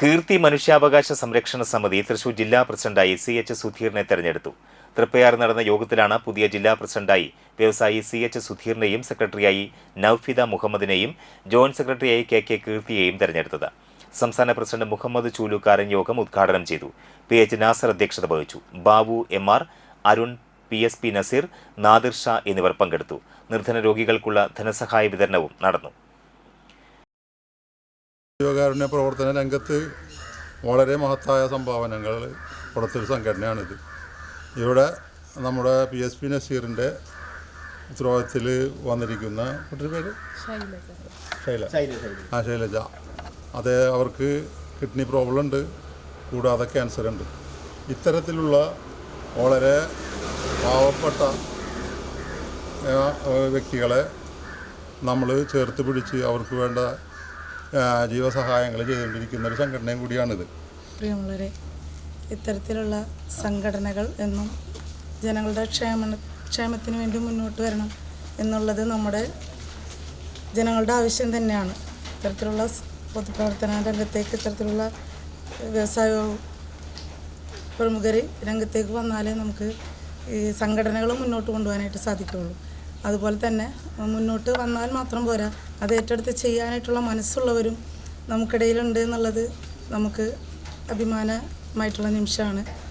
കീർത്തി മനുഷ്യാവകാശ സംരക്ഷണ സമിതി തൃശൂർ ജില്ലാ പ്രസിഡന്റായി CH സുധീറിനെ തെരഞ്ഞെടുത്തു. തൃപ്പയാർ നടന്ന യോഗത്തിലാണ് പുതിയ ജില്ലാ പ്രസിഡന്റായി വ്യവസായി CH സുധീറിനെയും സെക്രട്ടറിയായി നൌഫിദ മുഹമ്മദിനെയും ജോയിന്റ് സെക്രട്ടറിയായി KK കീർത്തിയെയും തെരഞ്ഞെടുത്തത്. സംസ്ഥാന പ്രസിഡന്റ് മുഹമ്മദ് ചൂലുകാരൻ യോഗം ഉദ്ഘാടനം ചെയ്തു. PH നാസർ അധ്യക്ഷത വഹിച്ചു. ബാബു MR, അരുൺ, PSP നസീർ, നാദിർ ഷാ എന്നിവർ പങ്കെടുത്തു. നിർധന രോഗികൾക്കുള്ള ധനസഹായ വിതരണവും നടന്നു. ജീവകാരുണ്യ പ്രവർത്തന രംഗത്ത് വളരെ മഹത്തായ സംഭാവനകൾ കൊടുത്തൊരു സംഘടനയാണിത്. ഇവിടെ നമ്മുടെ PSP നസീറിൻ്റെ ഉത്തരവാദിത്തത്തിൽ വന്നിരിക്കുന്ന പേര് ശൈലജ. അത് അവർക്ക് കിഡ്നി പ്രോബ്ലം ഉണ്ട്, കൂടാതെ ക്യാൻസർ ഉണ്ട്. ഇത്തരത്തിലുള്ള വളരെ പാവപ്പെട്ട വ്യക്തികളെ നമ്മൾ ചേർത്ത് പിടിച്ച് അവർക്ക് വേണ്ട ജീവസഹായങ്ങൾ ചെയ്തുകൊണ്ടിരിക്കുന്ന ഒരു സംഘടനയും കൂടിയാണിത്. പ്രിയമുള്ളവരെ, ഇത്തരത്തിലുള്ള സംഘടനകൾ എന്നും ജനങ്ങളുടെ ക്ഷേമത്തിന് വേണ്ടി മുന്നോട്ട് വരണം എന്നുള്ളത് നമ്മുടെ ജനങ്ങളുടെ ആവശ്യം തന്നെയാണ്. ഇത്തരത്തിലുള്ള പൊതുപ്രവർത്തന രംഗത്തേക്ക് ഇത്തരത്തിലുള്ള വ്യവസായ പ്രമുഖർ രംഗത്തേക്ക് വന്നാലേ നമുക്ക് ഈ സംഘടനകൾ മുന്നോട്ട് കൊണ്ടുപോകാനായിട്ട് സാധിക്കുകയുള്ളൂ. അതുപോലെ തന്നെ മുന്നോട്ട് വന്നാൽ മാത്രം പോരാ, അത് ഏറ്റെടുത്ത് ചെയ്യാനായിട്ടുള്ള മനസ്സുള്ളവരും നമുക്കിടയിലുണ്ട് എന്നുള്ളത് നമുക്ക് അഭിമാനമായിട്ടുള്ള നിമിഷമാണ്.